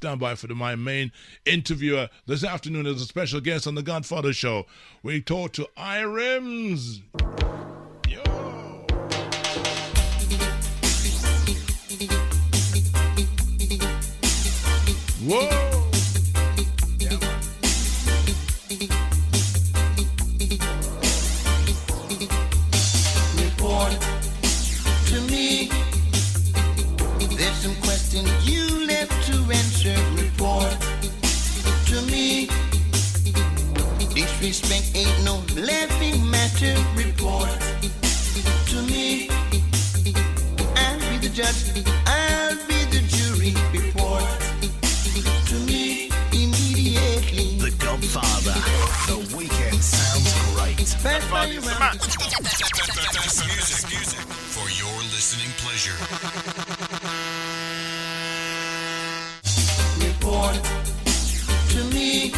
stand by for my main interviewer this afternoon as a special guest on the Godfather show. We talk to Realms. Yo. Whoa. Report to me. There's some questions you left to answer. Report to me. Disrespect ain't no laughing matter. Report to me. I'll be the judge. I'll be the jury. Report to me immediately. The Godfather. The weekend sounds great. Godfather is the man. Best music for your listening pleasure. Report to me.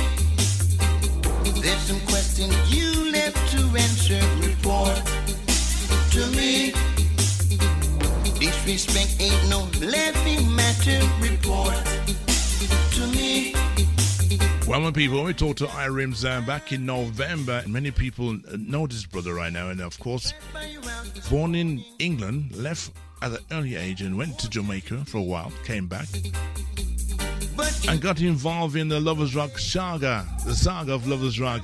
There's some questions you left to answer. Report to me. Disrespect ain't no laughing matter. Report to me. Well, my people, we talked to Realms back in November, and many people know this brother right now. And of course, born in England, left at an early age and went to Jamaica for a while, came back, and got involved in the Lovers Rock saga, the saga of Lovers Rock.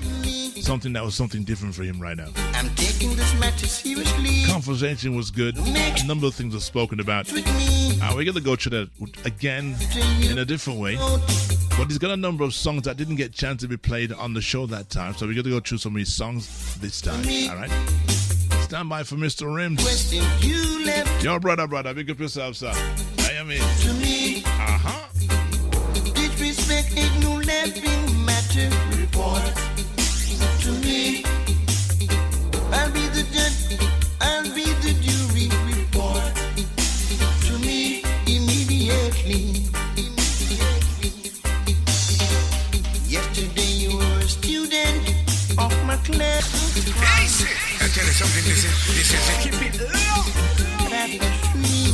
Something that was something different for him right now. I'm taking this matter seriously. Conversation was good. A number of things were spoken about. We're going to go through that again in a different way. But he's got a number of songs that didn't get a chance to be played on the show that time. So we're going to go through some of his songs this time. All right? Stand by for Mr. Rims. Yo, brother, big up yourself, sir. I am in. To me. Uh-huh. Disrespect ain't no laughing matter. Report to me. I'll be the judge. I'll be the jury. Report to me immediately. Yesterday you were a student of my class. Hey, I'll tell you something. This is keep it low. That was free.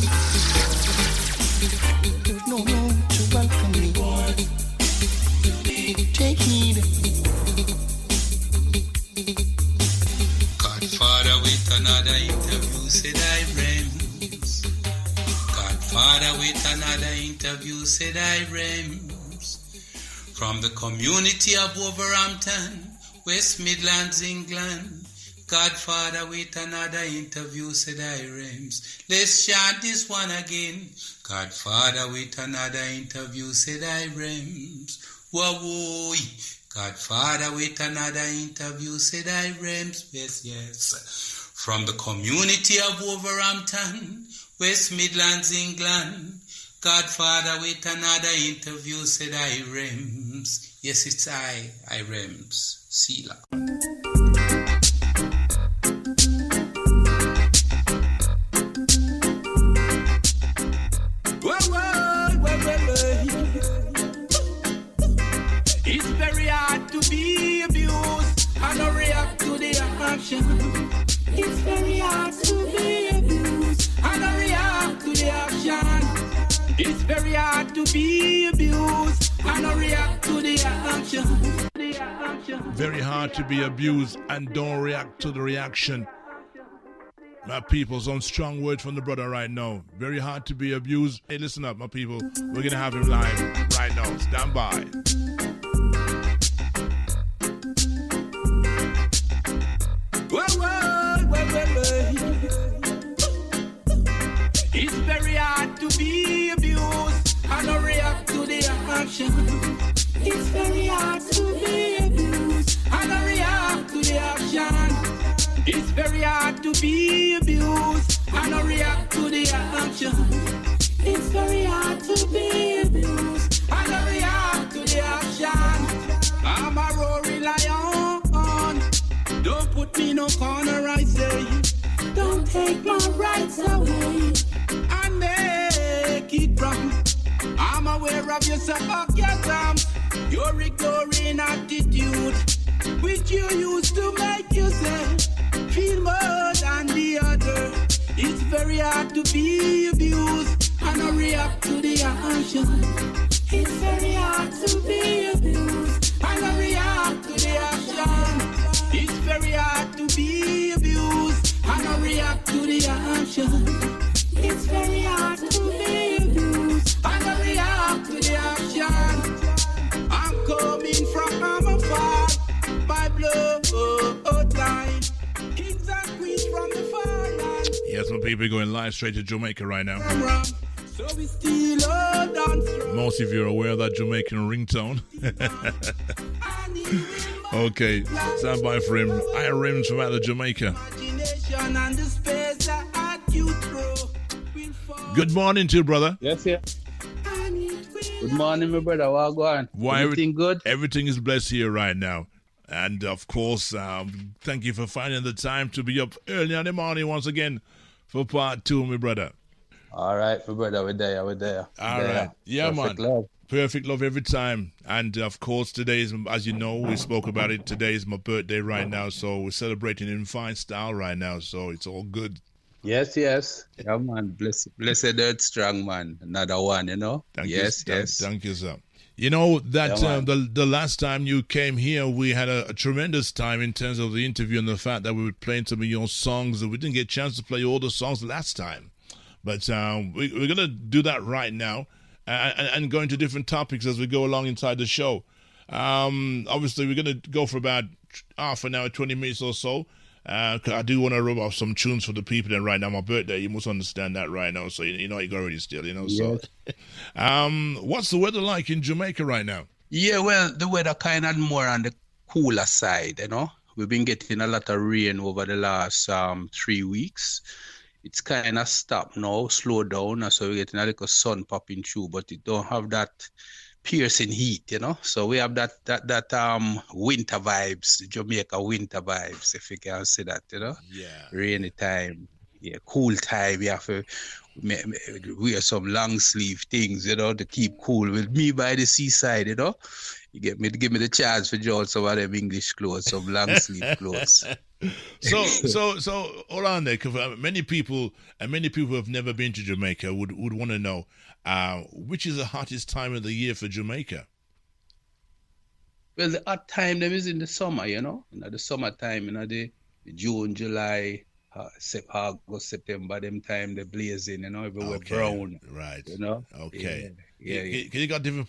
There's no room to welcome me. Take heed. Godfather with another interview, said I Realms. Godfather with another interview, said I Realms. From the community of Wolverhampton, West Midlands, England. Godfather with another interview, said I Realms. Let's chant this one again. Godfather with another interview, said I Realms. Whoa, Godfather with another interview, said I Realms. Yes. From the community of Wolverhampton, West Midlands, England. Godfather with another interview, said I Realms. Yes, it's I Realms. Sila. It's very hard to be abused and not react to the action. It's very hard to be abused and not react to the action. It's very hard to be abused and not react to the action. Very hard to be abused and don't react to the reaction. My people, some strong words from the brother right now. Very hard to be abused. Hey, listen up, my people. We're going to have him live right now. Stand by. It's very hard to be abused and not react to the action. It's very hard to be abused and not react to the action. It's very hard to be abused and not react to the action. It's very hard to be abused and not react to the action. I'm a roaring lion. Don't put me no corner, I say. Don't take my rights away and make it wrong. I'm aware of your sarcasm, your ignoring attitude, which you used to make yourself feel more than the other. It's very hard to be abused and not react to the action. It's very action. It's very hard to be abused. I don't react to the action. I'm coming from afar. My bloodline. Kings and queens from the far land. Yes, some people going live straight to Jamaica right now. So we still hold on strong. Most of you are aware of that Jamaican ringtone. Okay, stand by for him. Realms from out of Jamaica. Good morning to you, brother. Yes, yeah. Good morning, my brother. What go on? Everything good? Everything is blessed here right now. And of course, thank you for finding the time to be up early in the morning once again for part 2, my brother. All right, my brother. We're there. All right. Yeah, perfect man. Love. Perfect love every time. And of course, today is, as you know, we spoke about it. Today is my birthday right now. So we're celebrating in fine style right now. So it's all good. Yes. Yeah, man. Blessed Earthstrong, man. Another one, you know. Thank yes. you, thank you, sir. You know that the last time you came here, we had a tremendous time in terms of the interview and the fact that we were playing some of your songs. And we didn't get a chance to play all the songs last time. But we're going to do that right now and go into different topics as we go along inside the show. Obviously, we're going to go for about half an hour, 20 minutes or so. 'Cause I do want to rub off some tunes for the people. And right now, my birthday, you must understand that right now. So, you know, you got already still, you know. So, what's the weather like in Jamaica right now? Yeah, well, the weather kind of more on the cooler side, you know. We've been getting a lot of rain over the last 3 weeks. It's kind of stopped now, slowed down, so we're getting a little sun popping through, but it don't have that piercing heat, you know. So we have that winter vibes, Jamaica winter vibes, if you can say that, you know. Yeah. Rainy time, yeah, cool time. You have to wear some long sleeve things, you know, to keep cool. With me by the seaside, you know, you give me the chance for George some of them English clothes, some long sleeve clothes. So hold on there, because many people who have never been to Jamaica would want to know which is the hottest time of the year for Jamaica. Well, the hot time them is in the summer, you know, the summertime, you know, the June, July, August, September, them time they blazing, you know, everywhere brown, right? You know, okay. Yeah. You got different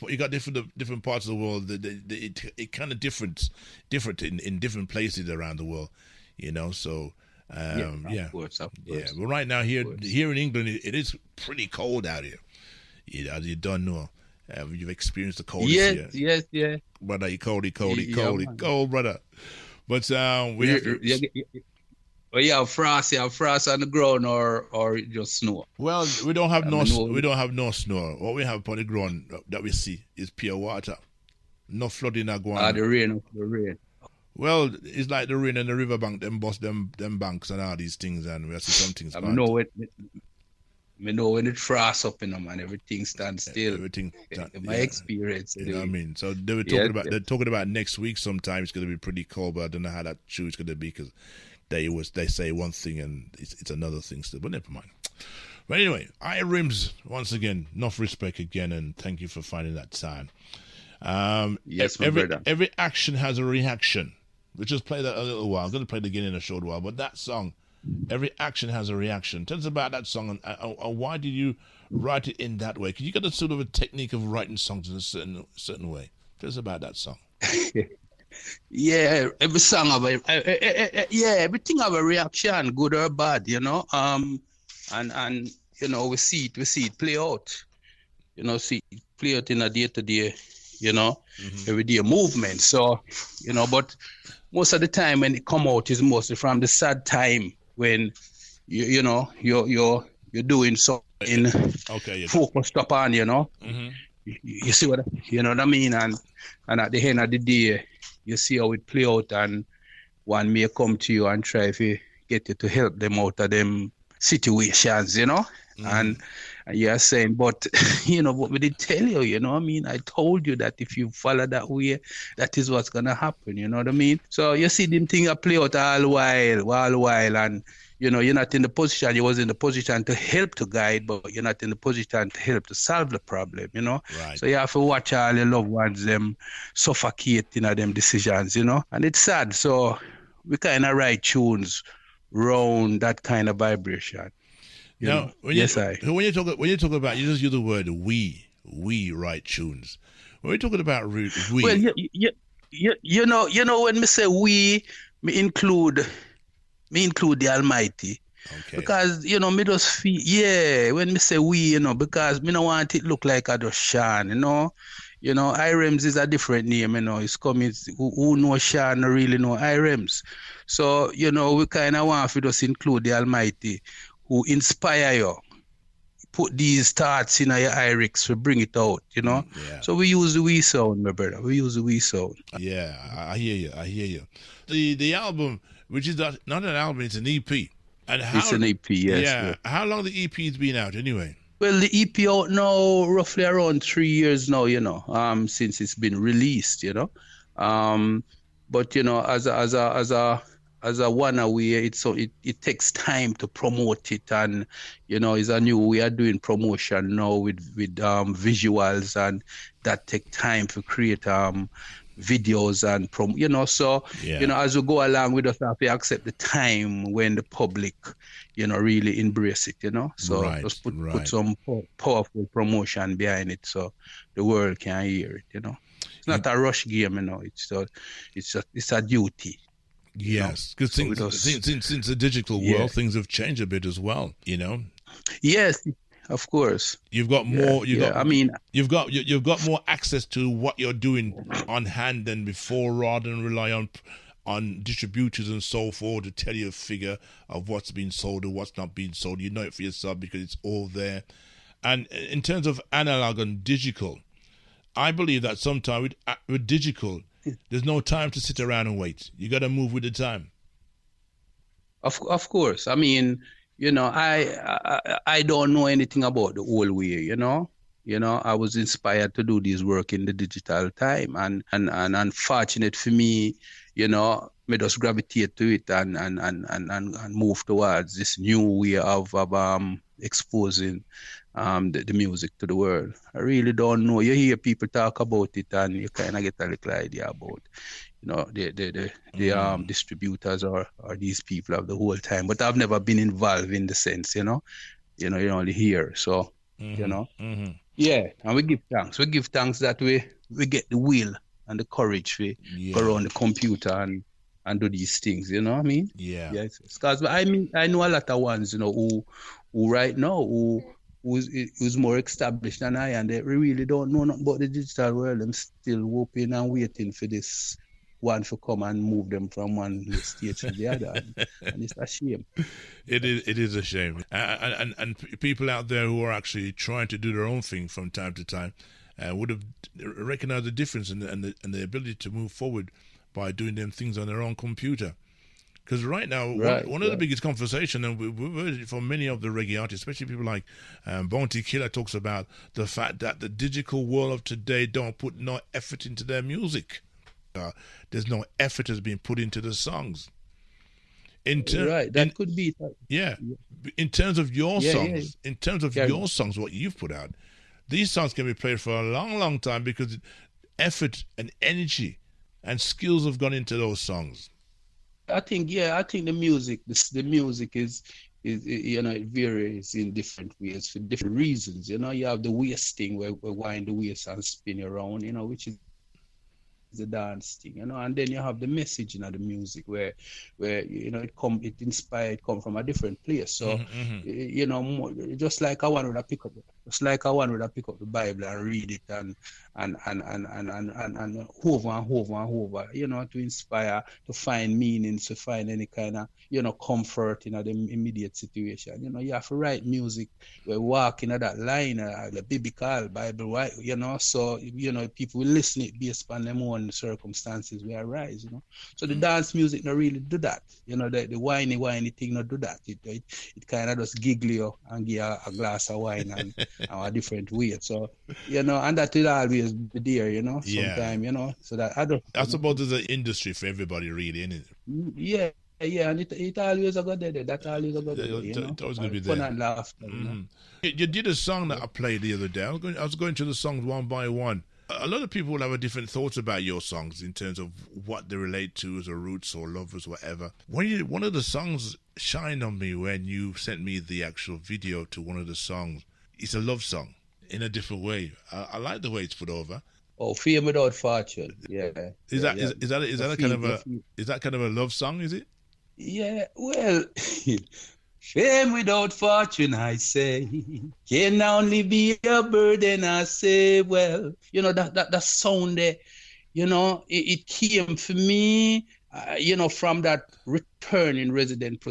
parts of the world. It kind of different in different places around the world. You know, so of course. Yeah. Well, right now here in England, it is pretty cold out here. You don't know. You've experienced the coldest here. Yes. Brother, you cold, brother. But we have to... frost on the ground or just snow. Well, we don't have no snow. What we have on the ground that we see is pure water. No flooding not going. The rain. Well, it's like the rain and the riverbank, them bust them banks and all these things, and we see some things. I know when it frosts up in them and everything stands still. Everything. My experience. You know what I mean? So they're talking about next week. Sometime it's going to be pretty cold, but I don't know how that true is going to be because they say one thing and it's another thing still. But never mind. But anyway, Rims once again. Enough respect again, and thank you for finding that time. Yes, my brother. Every action has a reaction. We just play that a little while. I'm going to play it again in a short while. But that song, every action has a reaction. Tell us about that song and why did you write it in that way? Because you got a sort of a technique of writing songs in a certain way. Tell us about that song. Yeah, every song everything have a reaction, good or bad, you know. And you know we see it play out. You know, play out in a day-to-day, you know, everyday movement. So, you know, but most of the time when it come out is mostly from the sad time when you're doing something focused upon, you know. You see what you know what I mean, and at the end of the day, you see how it play out, and one may come to you and try to get you to help them out of them situations, you know, and you're saying, but you know what we did tell you, you know what I mean? I told you that if you follow that way, that is what's gonna happen, you know what I mean? So you see them thing play out all while, and you know, you're not in the position, you was in the position to help to guide, but you're not in the position to help to solve the problem, you know? Right. So you have to watch all your loved ones, them suffocating at them decisions, you know? And it's sad, so we kind of write tunes around that kind of vibration. Now, when Yes, you talk about, you just use the word we write tunes. When we're talking about we, Well, you know, when me say we, me include the Almighty. okay, Because, you know, me just feel, when me say we, you know, because me don't want it look like I just Sean, you know. You know, Irems is a different name, you know. It's coming, who know Sean really know Irems. So, you know, we kind of want to just include the Almighty who inspire you. Put these thoughts in your lyrics to bring it out, you know. yeah. So we use the we sound, my brother. We use the we sound. Yeah, I hear you. The album, which is not an album, it's an EP. And how, It's an EP, yes. yeah. How long the EP's been out anyway? Well, the EP out now roughly around 3 years now, you know, since it's been released, you know. But you know, as a one away, it takes time to promote it, and you know, we are doing promotion now with visuals, and that take time to create videos and you know, so Yeah. you know, as we go along, we just have to accept the time when the public, you know, really embrace it, you know. So Right, just put right. some powerful promotion behind it, so the world can hear it, you know. It's not a rush game, you know. It's a duty. Yes, because So we since the digital Yeah. world, things have changed a bit as well. You know, Yes, of course. you've got more. I mean, You've got more access to what you're doing on hand than before, rather than rely on distributors and so forth to tell you a figure of what's being sold or what's not being sold. You know it for yourself because it's all there. And in terms of analog and digital, I believe that sometimes with digital, there's no time to sit around and wait. You got to move with the time. Of course. I mean, you know, I don't know anything about the old way, you know. You know, I was inspired to do this work in the digital time, and unfortunate for me, you know, me just gravitate to it and move towards this new way of exposing the music to the world. I really don't know. You hear people talk about it, and you kind of get a little idea about, you know, the distributors or these people of the whole time. But I've never been involved in the sense, you know. You know, you only hear. So, you know. Mm-hmm. Yeah, and we give thanks. We give thanks that we get the will and the courage to go around the computer and do these things, you know what I mean? Yeah. Yes. Because I mean, I know a lot of ones, you know, who right now who's more established than I, and they really don't know nothing about the digital world. I'm still hoping and waiting for this one to come and move them from one stage to the other, and it's a shame. It is a shame, and people out there who are actually trying to do their own thing from time to time would have recognized the difference and the ability to move forward by doing them things on their own computer. Because right now, one of the biggest conversation, and we've heard it from many of the reggae artists, especially people like Bounty Killer, talks about the fact that the digital world of today don't put no effort into their music. There's no effort has been put into the songs. Could be. Yeah. In terms of your songs, in terms of your songs, what you've put out, these songs can be played for a long, long time because effort and energy and skills have gone into those songs. I think the music is you know, it varies in different ways for different reasons. You know, you have the wasting where we wind the waist and spin around, you know, which is the dance thing, you know, and then you have the message in the music where you know it inspired come from a different place. So you know, just like I wanted to pick up the Bible and read it and over, you know, to inspire, to find meanings, to find any kind of, you know, comfort in the immediate situation. You know, you have to write music where walking at that line, the biblical Bible, right? You know, so you know people will listen it based on their own circumstances where arise. You know, so the dance music not really do that. You know, the whiny thing not do that. It kind of just giggle you and give a glass of wine and a different weight. So you know, and that will always be there. You know, sometime, you know, so that I suppose there's an industry for everybody, really, isn't it? Yeah. Yeah, and it always a good day. That always a good day. You know? It's always going to be fun there. and laughter. You know? You did a song that I played the other day. I was going to the songs one by one, a lot of people will have a different thoughts about your songs in terms of what they relate to as a roots or lovers, whatever. One of the songs shined on me when you sent me the actual video to one of the songs. It's a love song in a different way. I like the way it's put over. Oh, Fame Without Fortune. Yeah. Is that kind of a love song? Is it? Yeah. Well, fame without fortune, I say, can only be a burden. I say, well, that sound there, it came for me, from that returning resident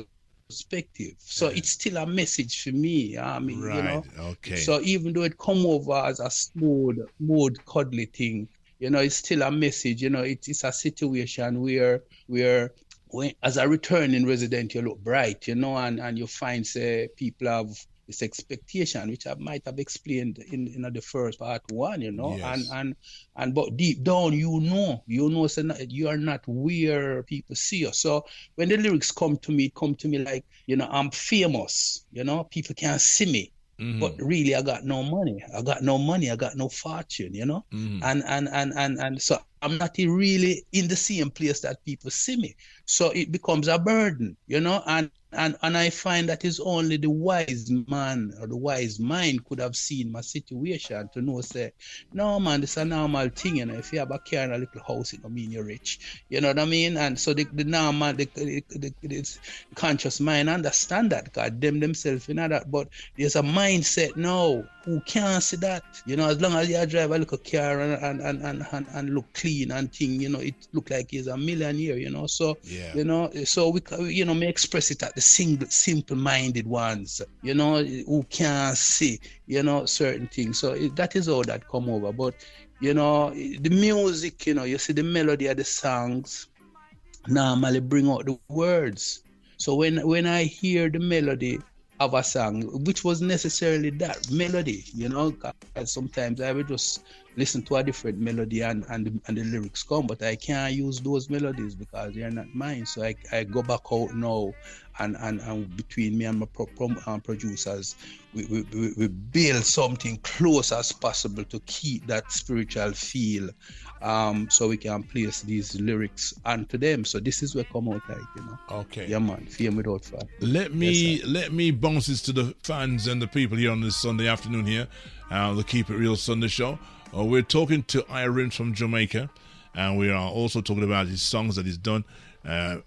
perspective. So it's still a message for me. I mean, right. Okay. So even though it come over as a smooth, cuddly thing, it's still a message. It's a situation where when, as a returning resident, you look bright, and you find, say, people have this expectation, which I might have explained in the first part one, Yes. and but deep down, so you are not where people see you. So when the lyrics come to me like, I'm famous, people can't see me. Mm-hmm. But really, I got no money. I got no fortune, Mm-hmm. And so I'm not really in the same place that people see me. So it becomes a burden, and I find that is only the wise man or the wise mind could have seen my situation to know, say, no man, this is a normal thing, if you have a car and a little house, it don't mean you're rich. You know what I mean? And so the normal, the conscious mind understand that, because them themselves, that. But there's a mindset now who can't see that. As long as you drive a little car and look clean and thing, it look like he's a millionaire, So, yeah. So we, may express it at the simple-minded ones, who can't see, certain things. So that is all that come over. But, the music, you see the melody of the songs normally bring out the words. So when I hear the melody of a song, which was necessarily that melody, because sometimes I would just listen to a different melody and the lyrics come, but I can't use those melodies because they're not mine. So I go back out now, and between me and my producers, we build something close as possible to keep that spiritual feel, so we can place these lyrics onto them. So this is what come out like, Okay. Yeah, man. Fame Without Fortune. Let me bounce this to the fans and the people here on this Sunday afternoon here, the Keep It Real Sunday show. We're talking to Realms from Jamaica, and we are also talking about his songs that he's done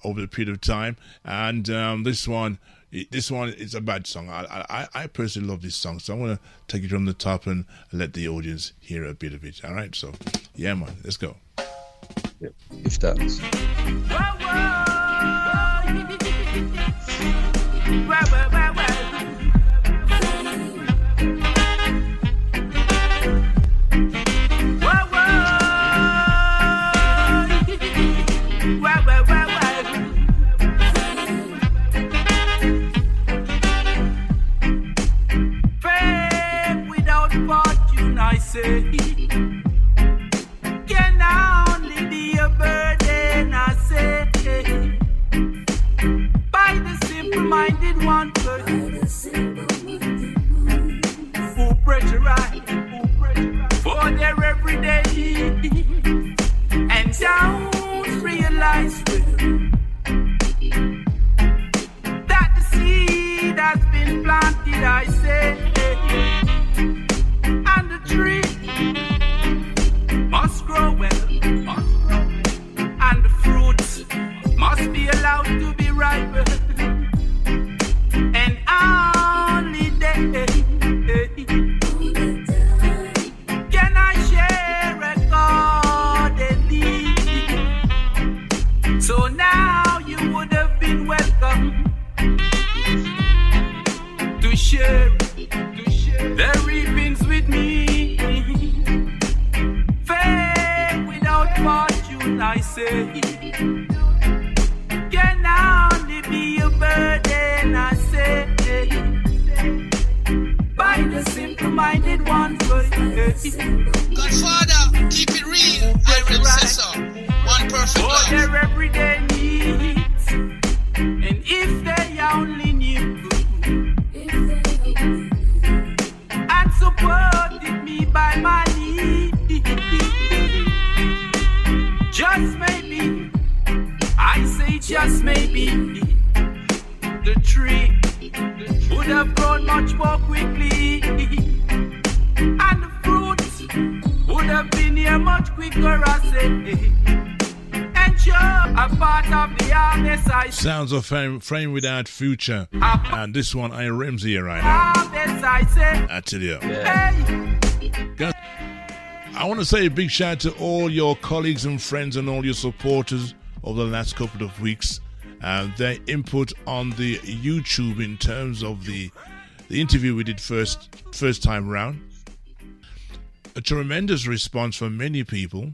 over the period of time. And this one is a bad song. I personally love this song, so I want to take it from the top and let the audience hear a bit of it. All right, so yeah, man, let's go. Yeah. If that's. I say, can only be a burden. I say, by the simple-minded one, who pressurize for their everyday and don't realize that the seed has been planted. I say. And the tree must grow well, and the fruits must be allowed to be ripe, and only then can I share accordingly. So now you would have been welcome to share the reapings with me. Fame without fortune, I say, can only be a burden. I say, by the simple-minded one. Godfather, keep it real. I says so. One perfect life. For their everyday needs, and if they only knew. And supported me by my knees. just maybe, I say just maybe, the tree would have grown much more quickly, and the fruit would have been here much quicker, I say. And you're a part of the harvest, I say. Sounds of Frame Without Future. And this one, I Rims here right now. Harvest, I say. I tell you. Hey. Guys, I want to say a big shout out to all your colleagues and friends and all your supporters over the last couple of weeks. Their input on the YouTube in terms of the interview we did first time round. A tremendous response from many people.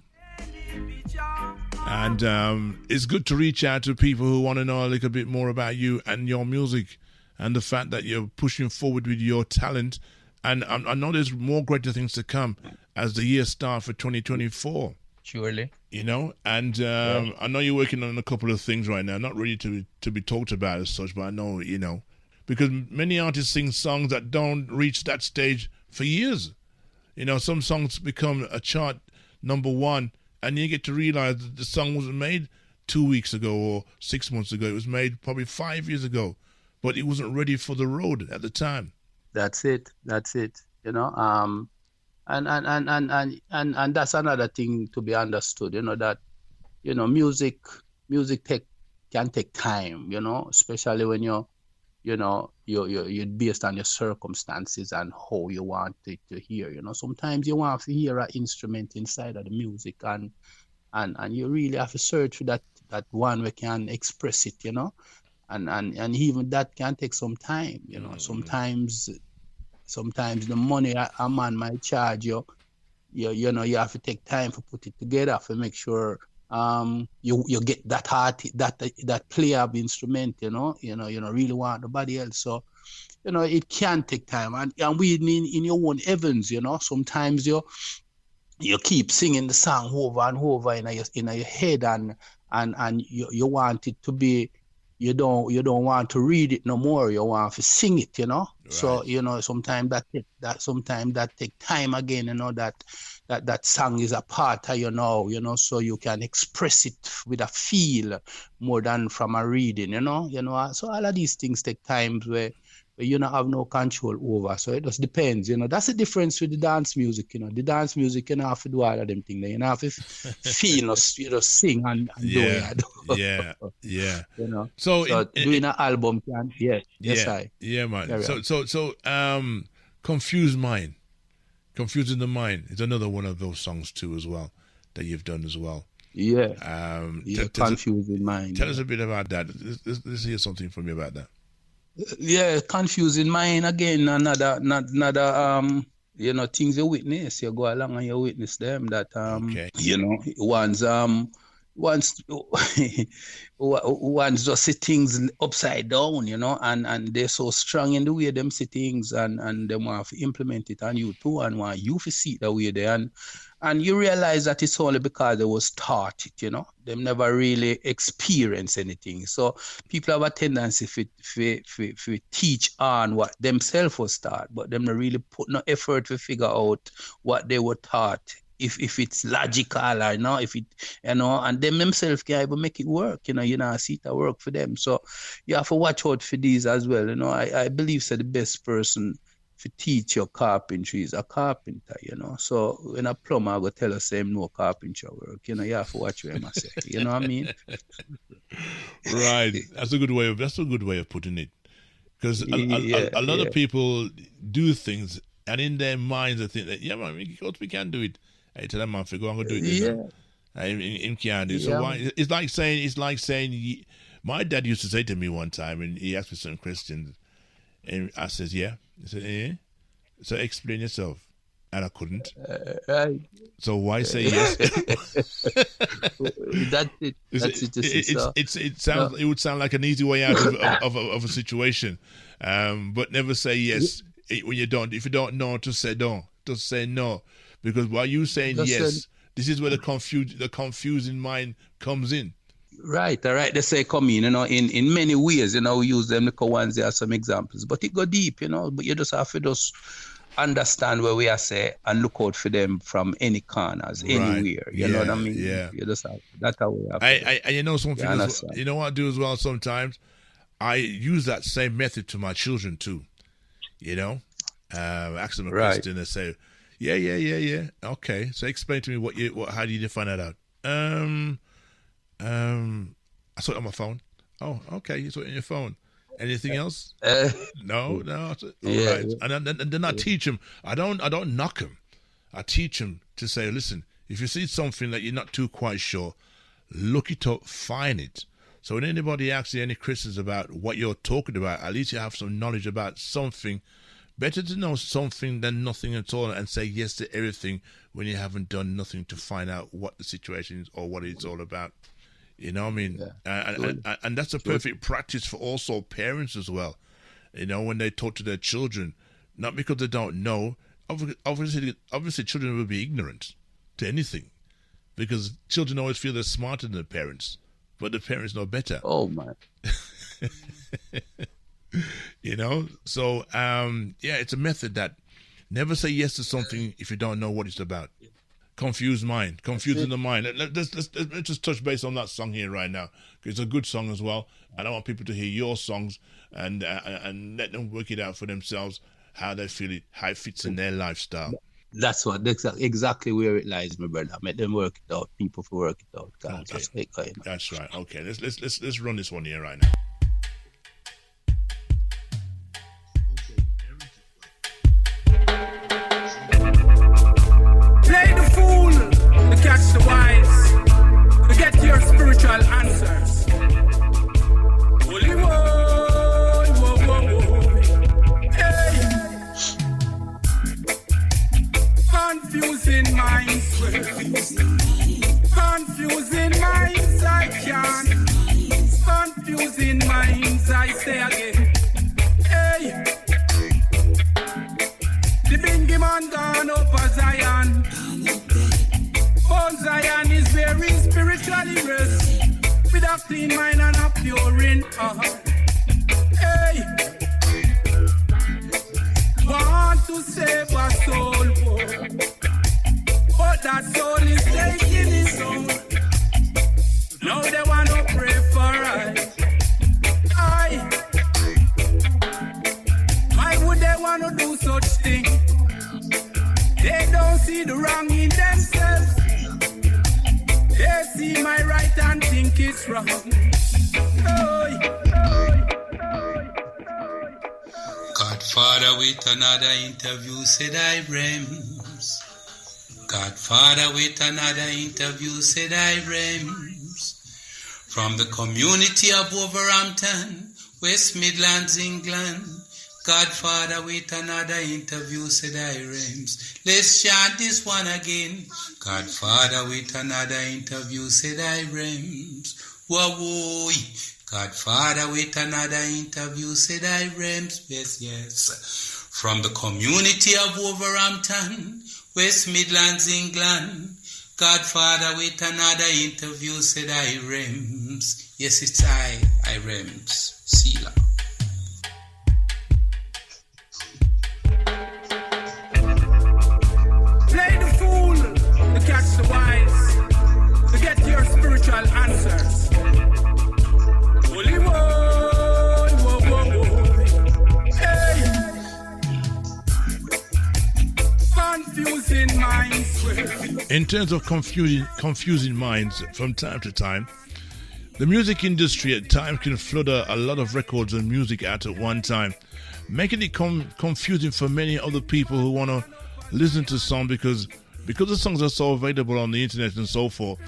And it's good to reach out to people who want to know a little bit more about you and your music and the fact that you're pushing forward with your talent. And I know there's more greater things to come as the year starts for 2024. Surely. You know, and I know you're working on a couple of things right now, not really to be talked about as such, but I know, you know, because many artists sing songs that don't reach that stage for years. You know, some songs become a chart number one, and you get to realize that the song wasn't made 2 weeks ago or 6 months ago. It was made probably 5 years ago, but it wasn't ready for the road at the time. That's it. You know, and that's another thing to be understood. You know that, you know, music can take time. You know, especially when you're based on your circumstances and how you want it to hear. You know, sometimes you want to hear an instrument inside of the music, and you really have to search for that one where can express it. You know, and even that can take some time. You know, sometimes the money a man might charge you, you know, you have to take time to put it together to make sure you get that heart, that play of instrument, you know, really want nobody else. So, you know, it can take time, and we in your own heavens, you know, sometimes you keep singing the song over and over in your head, and you want it to be. You don't want to read it no more. You want to sing it, you know. Right. So, you know, sometimes that take time again. You know, that song is a part of you know, so you can express it with a feel more than from a reading. You know. So all of these things take time where you don't have no control over. So it just depends, you know. That's the difference with the dance music, you know. The dance music, you don't have to do all of them things. You don't have to feel, you know, sing and do it. Yeah. You know. So doing an album can, man. So Confusing the Mind is another one of those songs too as well that you've done as well. Yeah. Confusing Mind. Tell us a bit about that. Let's hear something from you about that. Yeah, Confusing Mind again. Another you know, things you witness. You go along and you witness them. That you know, one's just see things upside down, you know, and they're so strong in the way them see things, and they want to implement it on you too, and want you to see it the way they and you realize that it's only because they was taught it, you know. They never really experience anything. So people have a tendency to teach on what themselves was taught, but them not really put no effort to figure out what they were taught. If it's logical or not, if it, you know, and them themselves can even make it work, you know, see it work for them. So you have to watch out for these as well. You know, I believe that the best person to teach your carpentry is a carpenter, you know. So when a plumber go tell us him no carpentry work, you know, you have to watch what him say. You know what I mean? Right. That's a good way of putting it. Because a lot of people do things, and in their minds they think that, yeah, man, we can do it. I tell them, man, go and go do it. Yeah. Him can't do it. So why? It's like saying. My dad used to say to me one time, and he asked me some questions, and I says, yeah. He said, so explain yourself. And I couldn't. So why say yes? That's it. It would sound like an easy way out of a situation, but never say yes when you don't. If you don't know, just say no. Just say no, because while you saying yes, this is where the confusing mind comes in. Right, all right. They say come in, you know, in many ways, you know, we use them, the ones, there are some examples, but it go deep, you know, but you just have to just understand where we are say and look out for them from any corners, anywhere. You know what I mean? Yeah. You just that's how we have to And you know something. You know what I do as well sometimes? I use that same method to my children too. You know? Ask them a question and say, yeah. Okay. So explain to me how do you find that out? I saw it on my phone. Oh, okay. You saw it on your phone. Anything else? No. All right. And then I teach them. I don't knock them. I teach them to say, listen, if you see something that you're not too quite sure, look it up, find it. So when anybody asks you any questions about what you're talking about, at least you have some knowledge about something. Better to know something than nothing at all and say yes to everything when you haven't done nothing to find out what the situation is or what it's all about. You know what I mean? Yeah. And that's a perfect practice for also parents as well. You know, when they talk to their children, not because they don't know. Obviously children will be ignorant to anything because children always feel they're smarter than their parents, but the parents know better. Oh, man. You know? So, it's a method that never say yes to something if you don't know what it's about. Confusing the mind. Let's just touch base on that song here right now, because it's a good song as well. And I want people to hear your songs and let them work it out for themselves, how they feel it, how it fits in their lifestyle. That's exactly where it lies, my brother. Make them work it out. People for work it out. Okay. That's right. Okay, let's run this one here right now. Play the fool to catch the wise, to get your spiritual answers. Holy whoa. Hey. Confusing minds, I can't. Confusing minds, I say again. Hey. The bingy man gone up a Zion. On Zion is very spiritually rest, with a clean mind and a pure in. Hey, want to save a soul, but that soul is taking its own. Now they want to pray for us. Why would they want to do such thing? They don't see the wrong in themselves. They see my right and think it's wrong. Godfather with another interview, said I Realms. Godfather with another interview, said I Realms. From the community of Wolverhampton, West Midlands, England. Godfather with another interview, said I Realms. Let's chant this one again. Godfather with another interview, said I Realms. Whoa. Godfather with another interview, said I Realms. Yes. From the community of Wolverhampton, West Midlands, England. Godfather with another interview, said I Realms. Yes, it's I Realms. Sealer. Play the fool to catch the wise, to get your spiritual answers. Holy whoa. Hey. Confusing minds. In terms of confusing minds, from time to time, the music industry at times can flood a lot of records and music out at one time, making it confusing for many other people who want to listen to songs because the songs are so available on the internet and so forth.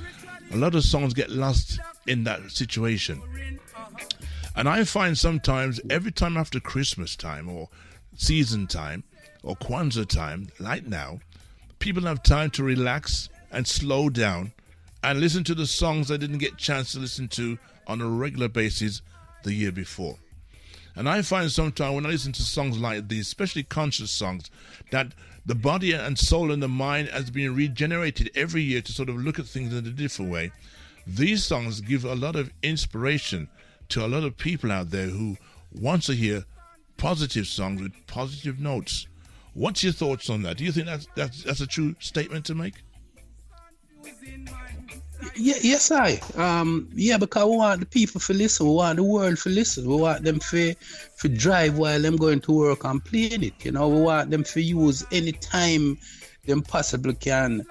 A lot of songs get lost in that situation. And I find sometimes every time after Christmas time or season time or Kwanzaa time, like now, people have time to relax and slow down and listen to the songs they didn't get a chance to listen to on a regular basis the year before. And I find sometimes when I listen to songs like these, especially conscious songs, that the body and soul and the mind has been regenerated every year to sort of look at things in a different way. These songs give a lot of inspiration to a lot of people out there who want to hear positive songs with positive notes, What's your thoughts on that? Do you think that's a true statement to make? Yeah, yes, because we want the people to listen, we want the world to listen, we want them to drive while them going to work and playing it, we want them to use any time them possibly can,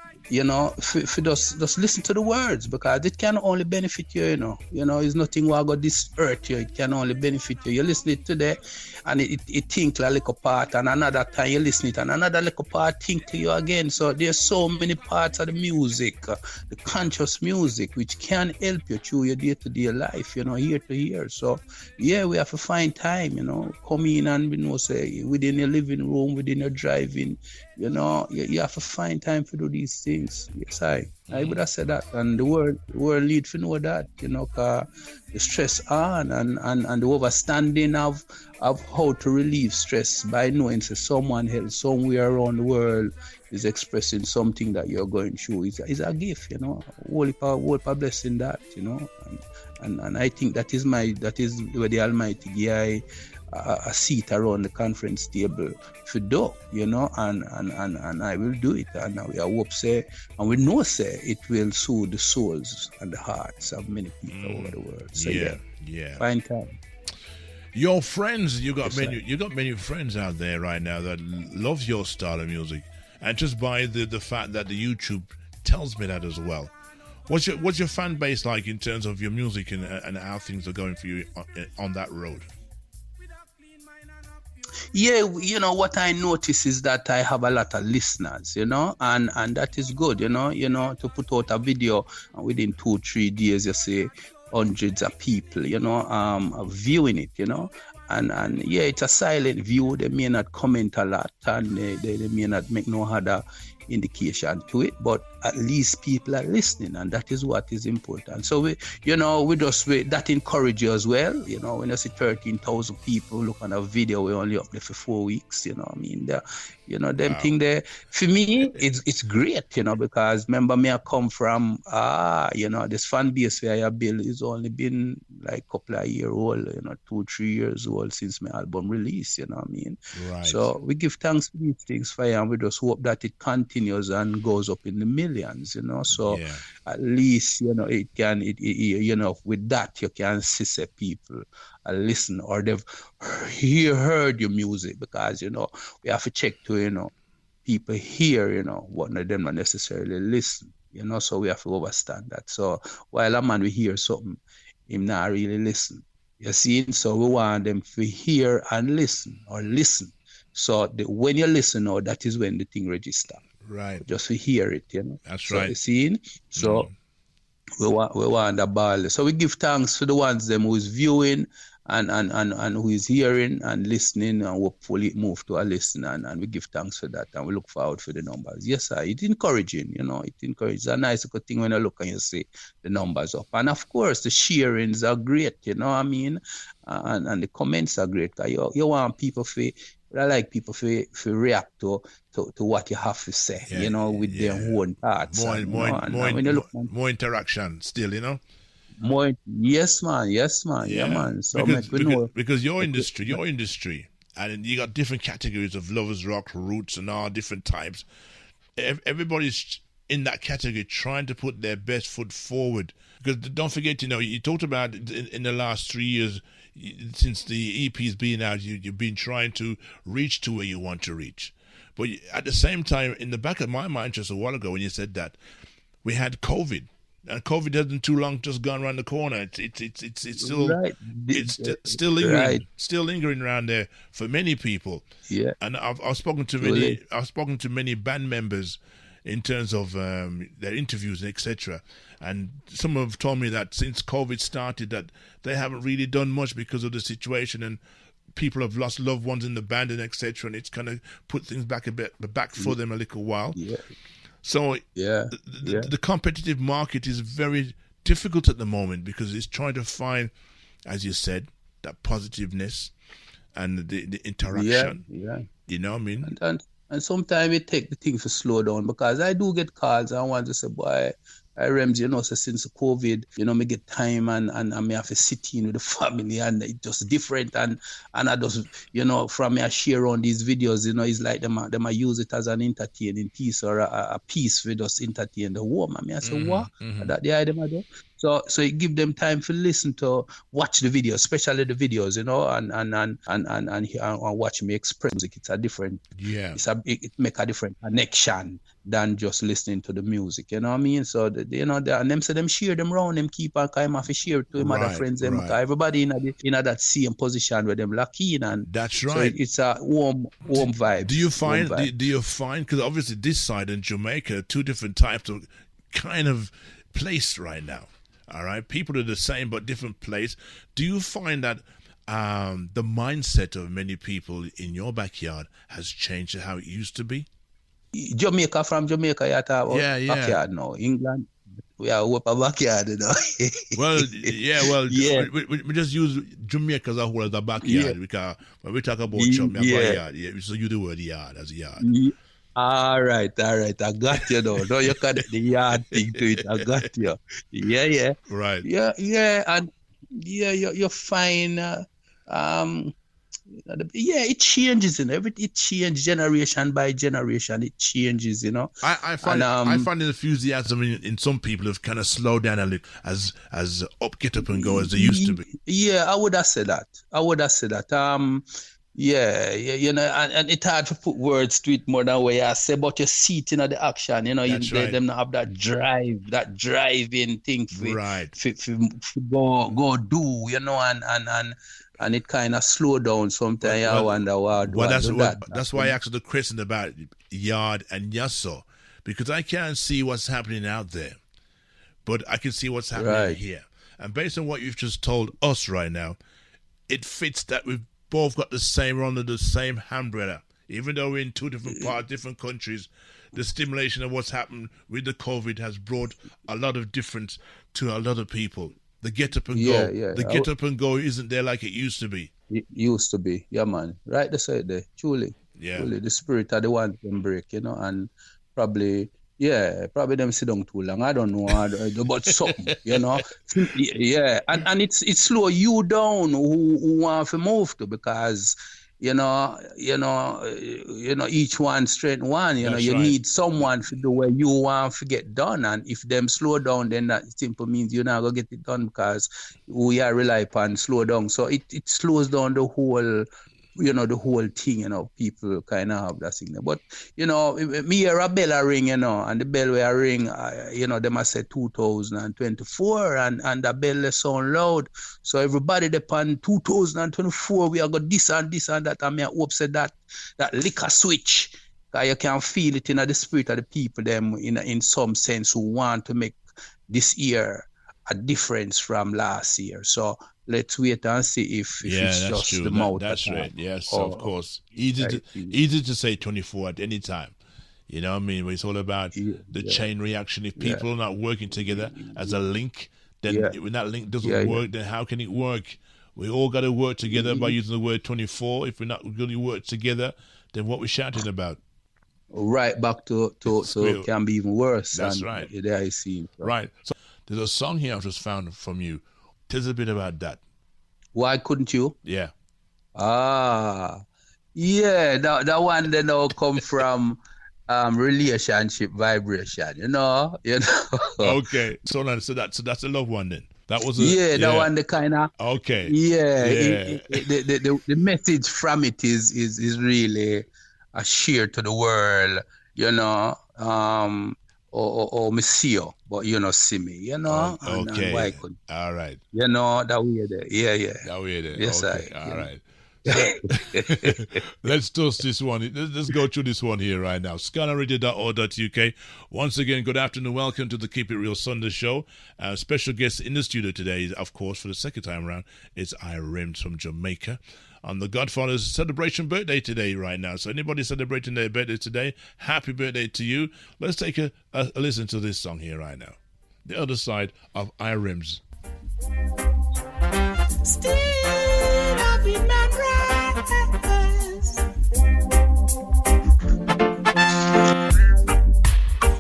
for just listen to the words, because it can only benefit you, it's nothing what got this hurt you, it can only benefit you. You listen it today and it think like a little part, and another time you listen it and another little part think to you again. So there's so many parts of the music, the conscious music, which can help you through your day-to-day life, year to year. So yeah, we have to find time, come in and say within your living room, within your driving, you have to find time to do these things. Yes, I would have said that, and the world need to know that, cause the stress on and the overstanding of how to relieve stress by knowing that someone else somewhere around the world is expressing something that you're going through is a gift, whole blessing that, and I think that is where the Almighty guy a seat around the conference table for do, and I will do it, and we hope say, and we know say it will soothe the souls and the hearts of many people over the world. So yeah. Fine time. Your friends, you got many friends out there right now that love your style of music, and just by the fact that the YouTube tells me that as well. What's your fan base like in terms of your music and how things are going for you on that road? Yeah, what I notice is that I have a lot of listeners, and that is good, to put out a video and within 2-3 days you see hundreds of people, viewing it, and yeah, it's a silent view. They may not comment a lot, and they may not make no other indication to it, but at least people are listening, and that is what is important. So we that encourages you as well. When you see 13,000 people look on a video, we only up there for 4 weeks. Them thing there for me, it's great. Because remember me, I come from this fan base where I build is only been like a couple of years old, 2-3 years old since my album release. Right. So we give thanks for these things for you, and we just hope that it continues and goes up in the millions. So at least it can with that you can see people listen, or they've heard your music, because we have to check to people hear what them not necessarily listen, so we have to understand that. So while a man we hear something, him not really listen, you see, so we want them to hear and listen, or listen. So when you listen, that is when the thing registers. Right. Just to hear it, That's so right. You see, so we want the ball. So we give thanks to the ones them who is viewing and who is hearing and listening, and hopefully move to a listen, and we give thanks for that, and we look forward for the numbers. Yes, sir. It's encouraging, it encourages. A nice good thing when you look and you see the numbers up. And of course the sharings are great, and the comments are great. You want people I like people to react to what you have to say, with their own thoughts. More interaction still, More, yes, man, yeah, man. So because your industry, and you got different categories of lovers rock, roots, and all different types. Everybody's in that category trying to put their best foot forward. Because don't forget, you talked about in the last 3 years, since the EP's been out, you've been trying to reach to where you want to reach. But at the same time, in the back of my mind just a while ago when you said that, we had COVID. And COVID hasn't too long just gone around the corner. It's still right. It's still lingering, right. Still lingering around there for many people. Yeah. And I've spoken to many band members in terms of their interviews and etc. And some have told me that since COVID started, that they haven't really done much because of the situation, and people have lost loved ones in the band and etc. And it's kind of put things back for them a little while. Yeah. So the competitive market is very difficult at the moment, because it's trying to find, as you said, that positiveness and the interaction. Yeah. You know what I mean? And sometimes it take the thing to slow down, because I do get calls and I want to say, boy, Realms, you know, so since COVID, you know, me get time and me have to sit in with the family, and it's just different. And I just, you know, from me I share on these videos, you know, it's like them I use it as an entertaining piece or a piece for just entertain the home. And me I say, what? That the idea I do. So it give them time to listen to, watch the videos, especially the videos, you know, and watch me express music. It's a different, it make a different connection than just listening to the music, you know what I mean? So, you know, and them say them share them around, them keep on kind of share to him, other friends, them, because everybody in that same position where them lucky in, and that's right. So it's a warm vibe. Do you find, because obviously this side in Jamaica, two different types of kind of place right now, all right? People are the same but different place. Do you find that the mindset of many people in your backyard has changed to how it used to be? Jamaica, from Jamaica, you talk about backyard now. England, we are up a backyard, you know. We just use Jamaica as a whole as a backyard, because when we talk about backyard, so you do the word yard as a yard. All right, I got you now. Now you connect the yard thing to it, I got you. Yeah. Right. Yeah, and you're fine. It changes, you know. It changes generation by generation. It changes, you know. I find the enthusiasm in some people have kind of slowed down a little as get up and go as they used to be. Yeah, I would have said that. You know, and it's hard to put words to it more than what I say, but you see it in the action, you know. Them have that drive, that driving thing for go do, you know, and it kind of slow down sometimes. I wonder what. That's why I asked the question about yard and yasso, because I can't see what's happening out there, but I can see what's happening here. And based on what you've just told us right now, it fits that we've both got the same, under the same umbrella. Even though we're in two different parts, different countries, the stimulation of what's happened with the COVID has brought a lot of difference to a lot of people. The get up and go. The get up and go isn't there like it used to be. It used to be, yeah, man. Right to say there, truly. Yeah. Truly, the spirit of the one can break, you know, and probably them sit down too long. I don't know, but something, you know. Yeah, and it's slow you down who want to move to, because you know, each one straight one, you know, you need someone to do what you want to get done. And if them slow down, then that simply means you're not going to get it done, because we are rely upon slow down. So it slows down the whole, you know, the whole thing, you know. People kind of have that signal. But, you know, me hear a bell ring, you know, and the bell where I ring, you know, they must say 2024, and the bell sound loud. So everybody depend 2024, we are got this and that, and me hope say that liquor switch, because you can feel it in the spirit of the people, them in some sense, who want to make this year a difference from last year. So let's wait and see if it's just true. The mouth. That's right. Yes, of course. Easy to say 24 at any time. You know what I mean? It's all about the chain reaction. If people are not working together as a link, then when that link doesn't work, then how can it work? We all got to work together by using the word 24. If we're not going to work together, then what we're shouting about? Right back to it can be even worse. That's right. There I see. Right. So there's a song here I just found from you. Tell us a bit about that. Why couldn't you? Yeah. That one they now come from relationship vibration, you know. Okay. So that's a love one then. That was that one the kind of okay. The message from it is really a share to the world, you know. Or me see you, but you not see me, you know. Okay. And why couldn't? All right. You know, that way there. Yeah. That way there. Yes, okay. All right. Let's toast this one. Let's go through this one here right now. ScannerRadio.org.uk. Once again, good afternoon. Welcome to the Keep It Real Sunday show. Special guest in the studio today, of course, for the second time around, is Realms from Jamaica. On the Godfather's celebration birthday today right now. So anybody celebrating their birthday today, happy birthday to you. Let's take a listen to this song here right now. The other side of Realms. Still having memories.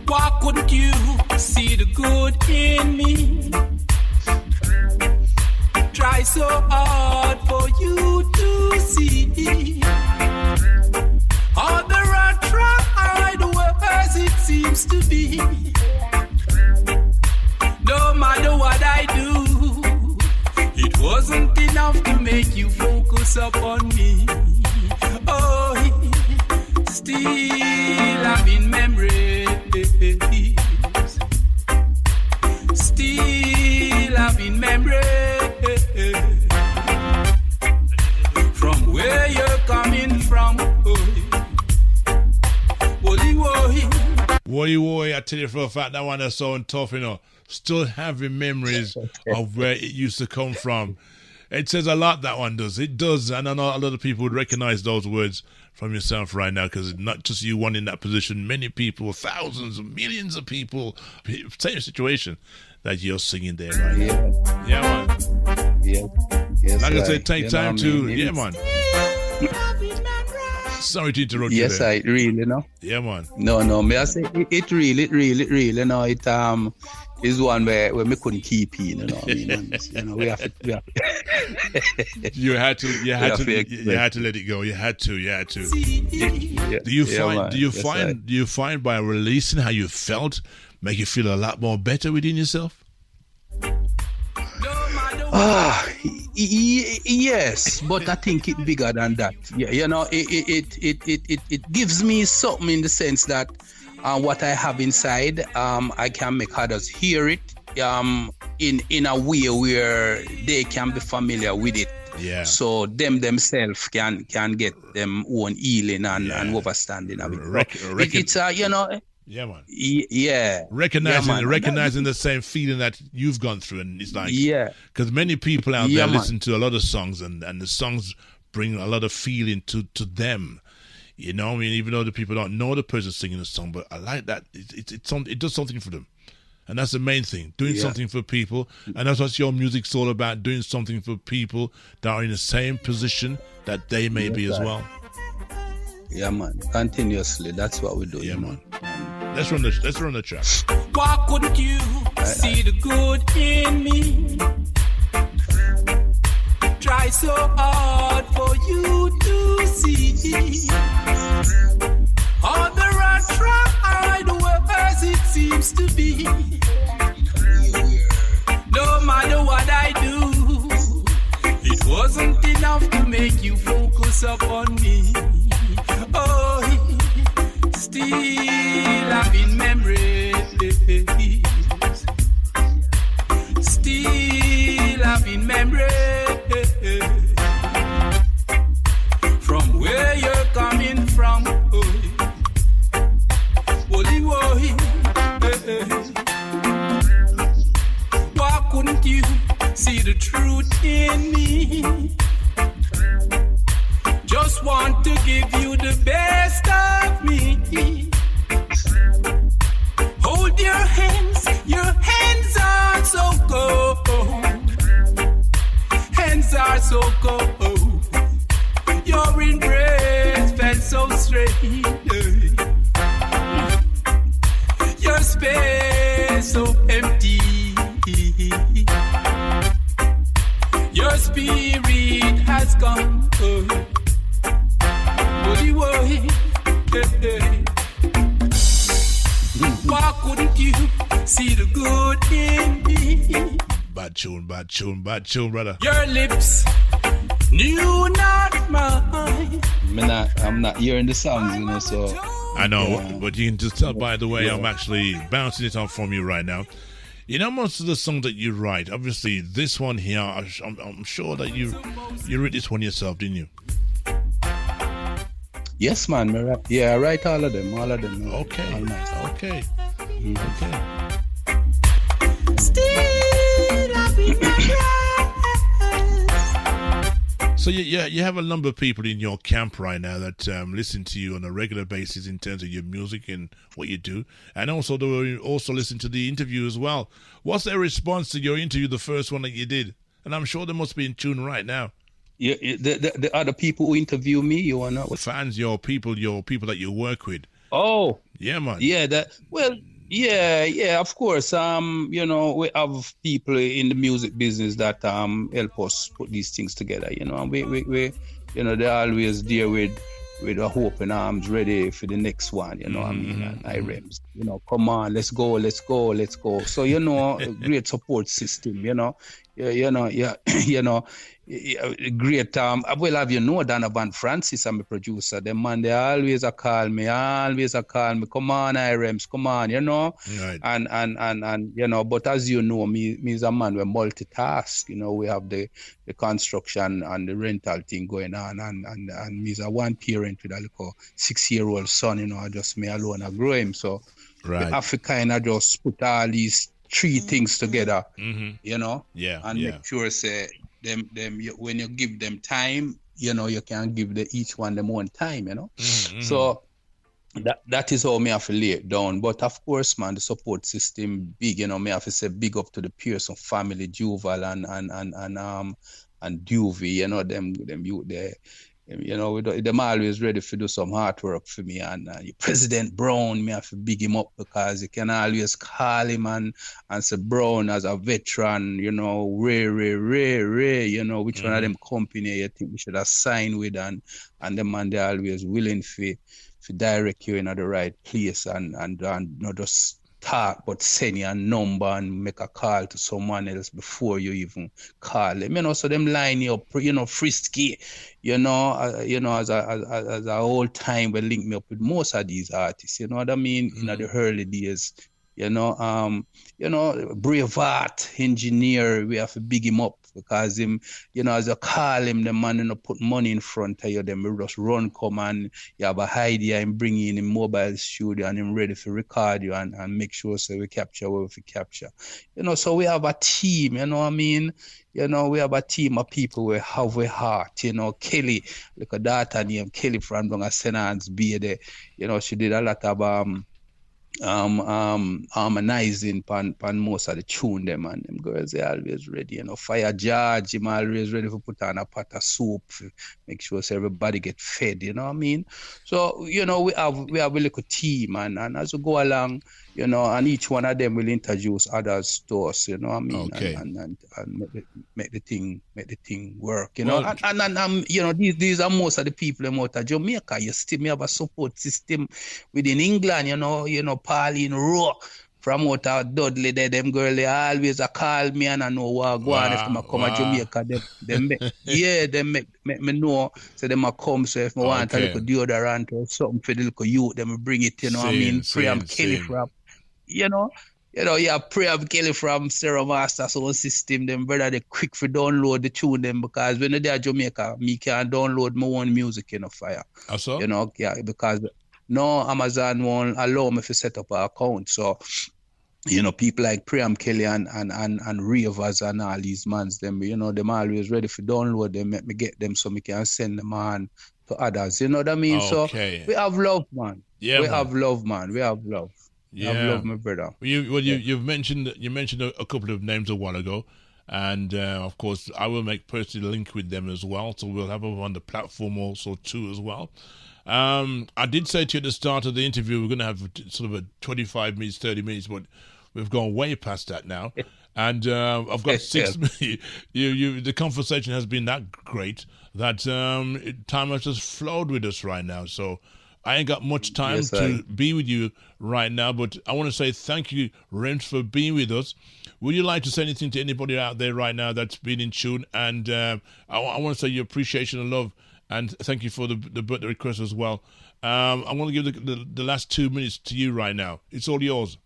Why couldn't you see the good in me. Try so hard for you to see. Other are tried worse it seems to be. No matter what I do, it wasn't enough to make you focus upon me. Oh, still I'm in memories. Still I'm in memories. From where you're coming from. Woy, I tell you for a fact, that one is so tough, you know. Still having memories of where it used to come from. It says a lot, that one does. It does, and I know a lot of people would recognize those words from yourself right now, because it's not just you one in that position. Many people, thousands, millions of people, same situation that you're singing there right now. Yeah, man. Yeah. Yes, like I right. said, take time to, yeah, man. Sorry to interrupt you. Yes, I really know. Yeah, man. No. May I say it really, no, it is one where we couldn't keep in, you know what I mean? And, you know, we have to. You had to let it go. You had to. Yeah, Do you find by releasing how you felt make you feel a lot more better within yourself? Yes, but I think it's bigger than that. Yeah, you know, it gives me something in the sense that what I have inside, I can make others hear it in a way where they can be familiar with it. Yeah. So themselves can get them own healing and understanding of it. It's you know. Yeah, man. Yeah. Recognizing the same feeling that you've gone through, and it's like, because many people out there listen to a lot of songs, and the songs bring a lot of feeling to them. You know, I mean, even though the people don't know the person singing the song, but I like that it does something for them, and that's the main thing. Doing something for people, and that's what your music's all about. Doing something for people that are in the same position that they may be as well. Yeah, man. Continuously, that's what we do. Yeah, man. Let's run the track. Why couldn't you see the good in me? Try so hard for you to see. Other are tried worse it seems to be. No matter what I do, it wasn't enough to make you focus upon me. Oh, still I'm in memories. Still I'm in memories. From where you're coming from. Why couldn't you see the truth in me? Just want to give you the best of me. Hold your hands are so cold. Hands are so cold. Your embrace felt so strange. Your space so empty. Your spirit has gone. Why couldn't you see the good in me? Bad tune, brother. Your lips knew not mine. I'm not hearing the songs, you know, so. I know, but you can just tell by the way I'm actually bouncing it off from you right now. You know, most of the songs that you write, obviously this one here, I'm sure that you wrote this one yourself, didn't you? Yes, man. I write all of them. Okay. Okay. So you have a number of people in your camp right now that listen to you on a regular basis in terms of your music and what you do, and also they also listen to the interview as well. What's their response to your interview, the first one that you did? And I'm sure they must be in tune right now. Yeah, the other people who interview me, you wanna fans, your people that you work with. Oh, yeah, man. Yeah, Yeah, of course. You know, we have people in the music business that help us put these things together, you know, and we you know, they're always there with a hope and arms ready for the next one, you know what I mean? And Realms, you know, come on, let's go. So, you know, a great support system, you know. You know, you know, great. Well, have you know Donovan Francis, I'm a producer. Them man, they always a call me. Come on, Irems, come on, you know. Right. And you know, but as you know, me is a man we multitask. You know, we have the construction and the rental thing going on, and me's a one parent with a little 6-year-old son. You know, I just me alone I grow him. So Right. the Africa and I just put all these 3 things together, you know, and make sure say them when you give them time, you know, you can give each one them own time, you know. So that is how me have to lay it down. But of course, man, the support system big, you know, me have to say big up to the Pearson family, Juval and Duvey, you know, them youth there. You know, them always ready to do some hard work for me. And President Brown, me have to big him up because you can always call him and say, Brown, as a veteran, you know, Ray, you know, which one of them company you think we should have signed with, and them man, they always willing to direct you in the right place and not just talk, but send you a number and make a call to someone else before you even call them. You know, so them line you up, you know, frisky, you know, as a whole time we link me up with most of these artists, you know what I mean? In the early days, you know, Braveheart engineer, we have to big him up because him, you know, as you call him, the man, you know, put money in front of you, them will just run, come and you have a idea and bring you in mobile studio and him ready to record you and make sure so we capture what we capture. You know, so we have a team, you know what I mean? You know, we have a team of people we have a heart, you know, Kelly, like a daughter named Kelly from Senance Bay there, you know, she did a lot of harmonizing pan most of the tune them, and them girls they always ready, you know. Fire George, him always ready to put on a pot of soup, make sure so everybody get fed, you know what I mean? So, you know, we have a little team, and as we go along, you know, and each one of them will introduce others to us, you know what I mean? Okay. And make the thing work, you know. And you know, these are most of the people out of Jamaica. You still have a support system within England, you know, Pauline Rowe from out of Dudley there, them girl they always a call me and I know what go on if them a come to Jamaica. They make me know so them a come, so if I want a little deodorant or something for the little youth, them bring it, you know what I mean? Kelly from, you know, Kelly from Sarah Master Sound System, them brother they quick for download the tune them because when they're Jamaica, me can download my own music in a fire. Also? You know, yeah, because no Amazon won't allow me to set up an account. So, you know, people like Priam Kelly and Ravers and all these mans, them, you know, them always ready for download them, make me get them so me can send them on to others. You know what I mean? Okay. So we have love, man. Yeah, we have love, man. We have love. Yeah. I have love, my brother. You've mentioned a couple of names a while ago, and of course I will make personally link with them as well, so we'll have them on the platform also too as well. I did say to you at the start of the interview we're going to have sort of a 25 minutes, 30 minutes, but we've gone way past that now. And I've got 6 minutes. The conversation has been that great that time has just flowed with us right now. So I ain't got much time to be with you right now, but I want to say thank you, Realms, for being with us. Would you like to say anything to anybody out there right now that's been in tune? And I want to say your appreciation and love, and thank you for the birthday request as well. I want to give the last 2 minutes to you right now. It's all yours.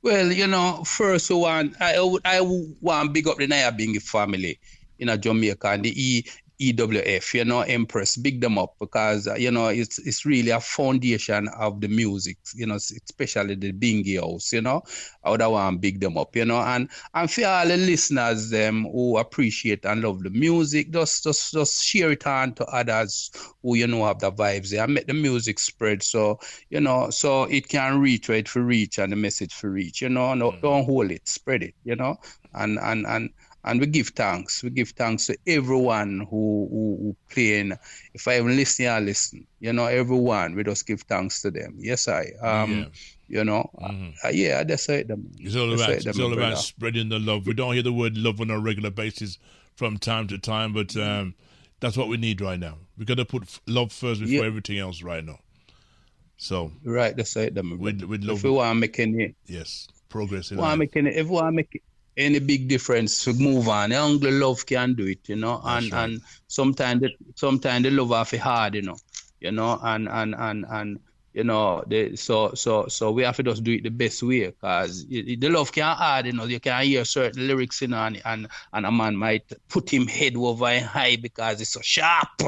Well, you know, first one, I want to big up the Nyabingi family in Jamaica and the EWF, you know, Empress, big them up because, you know, it's really a foundation of the music, you know, especially the Bingy House, you know. I would want to big them up, you know, and for all the listeners who appreciate and love the music, just share it on to others who, you know, have the vibes there and make the music spread so, you know, so it can reach where it for reach and the message for reach, you know, no, don't hold it, spread it, you know, and we give thanks. We give thanks to everyone who playing. If I even listen, you know, everyone, we just give thanks to them. Yes, you know. Yeah, that's it. It's all about spreading the love. We don't hear the word love on a regular basis from time to time, but that's what we need right now. We got to put love first before everything else right now. So right, that's it. With love, if we want to make any progress, if we want to make any big difference to move on, only love can do it, you know. And sometimes the love have to hard, you know, and you know, so we have to just do it the best way, because the love can hard, you know. You can hear certain lyrics, you know, and a man might put him head over high because it's so sharp,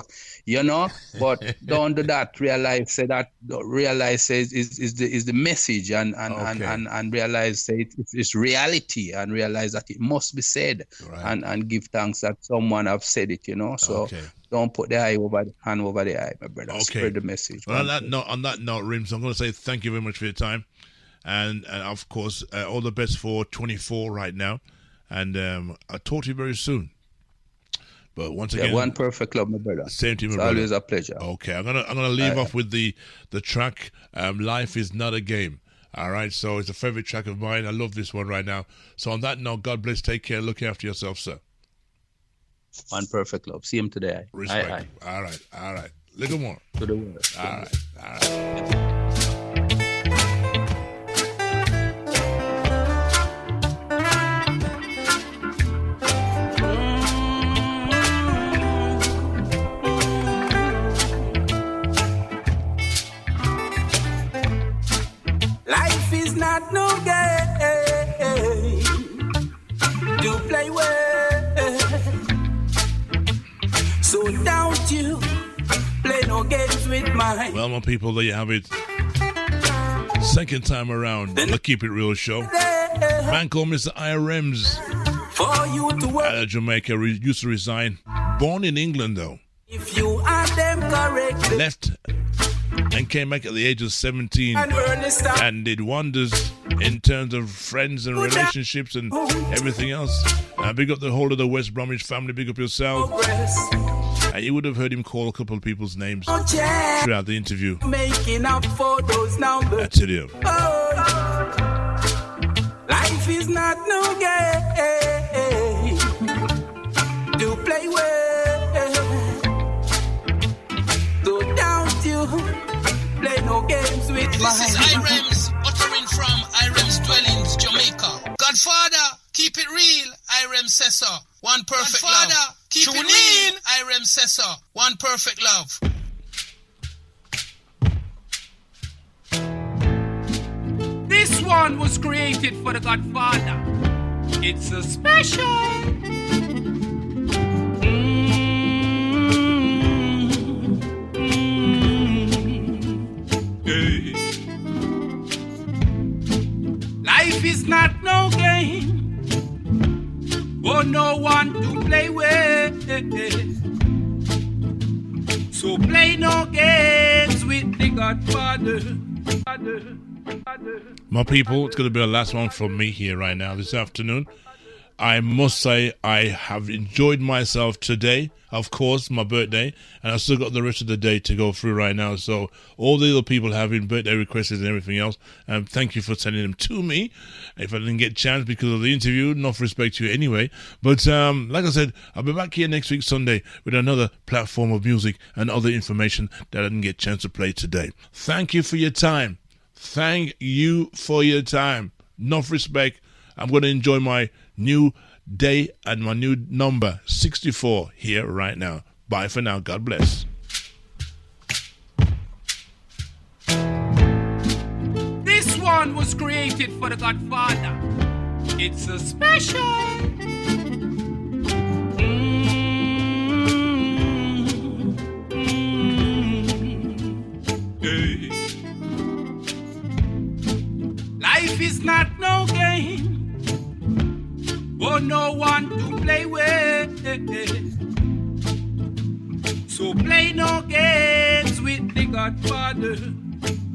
you know. But don't do that. Realize is the message, and realize it's reality, and realize that it must be said, and give thanks that someone have said it, you know. So. Don't put the hand over the eye, my brother. Okay. Spread the message. Well, on that note, Rims, I'm going to say thank you very much for your time, and of course, all the best for 24 right now, and I'll talk to you very soon. But once again, one perfect club, my brother. Same to you, my brother. Always a pleasure. Okay, I'm gonna leave off with the track. Life is not a game. All right, so it's a favorite track of mine. I love this one right now. So on that note, God bless. Take care. Look after yourself, sir. One perfect love. See him today. Respect. All right. Little more. To the world. All right. Life is not no game to play with. So don't you play no games with mine. Well, my people, there you have it. Second time around, the Keep It Real show. Man called Mr. Realms for you to work. Out of Jamaica, used to resign. Born in England, though. If you are them correct. Left and came back at the age of 17 and did wonders in terms of friends and relationships and everything else. Big up the whole of the West Bromwich family. Big up yourself. You would have heard him call a couple of people's names throughout the interview. Making up for those numbers. That's it, yeah. Life is not no game to play with. So don't you play no games with This is Irems, uttering from Irems Dwellings, Jamaica. Godfather, keep it real, Irems Sessa. One perfect Godfather, love. Keep Tune it real, Irems Sessa. One perfect love. This one was created for the Godfather. It's a special. Hey. Life is not no game. For no one to play with. So play no games with the Godfather. My people, it's going to be the last one from me here right now this afternoon. I must say I have enjoyed myself today. Of course, my birthday, and I've still got the rest of the day to go through right now. So all the other people having birthday requests and everything else, thank you for sending them to me. If I didn't get a chance because of the interview, enough respect to you anyway. But like I said, I'll be back here next week Sunday with another platform of music and other information that I didn't get a chance to play today. Thank you for your time. Thank you for your time. Enough respect. I'm going to enjoy my new day and my new number 64 here right now. Bye for now. God bless. This one was created for the Godfather. It's a special. Hey. Life is not no game. For no one to play with. So play no games with the Godfather.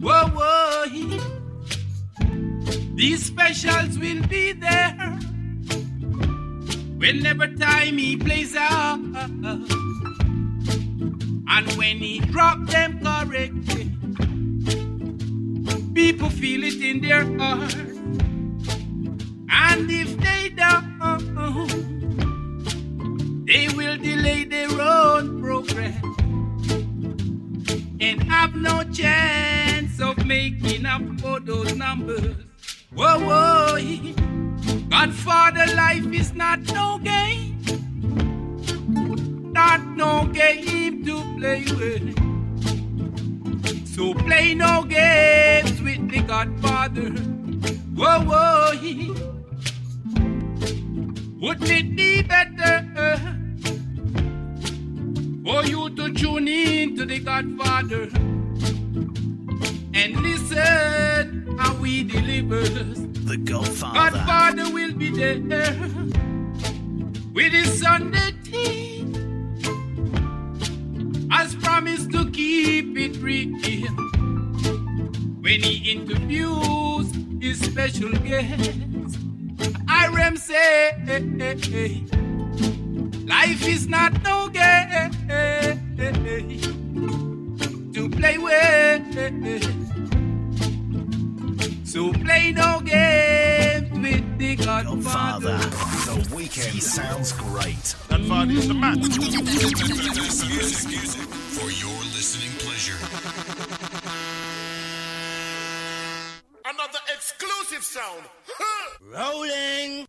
Whoa, whoa. These specials will be there whenever time he plays out. And when he drop them correctly, People feel it in their heart. And if they don't, they will delay their own progress and have no chance of making up for those numbers. Whoa, whoa, Godfather, life is not no game, not no game to play with. So play no games with the Godfather. Whoa, whoa, wouldn't it be better for you to tune in to the Godfather and listen how he delivers? The Godfather. Godfather will be there with his Sunday tea, has promised to keep it real when he interviews his special guest. I Rem say, life is not no game to play with. So play no game with the Godfather. The weekend sounds great. Godfather is the man. Music for your listening pleasure. Another exclusive sound. Rolling.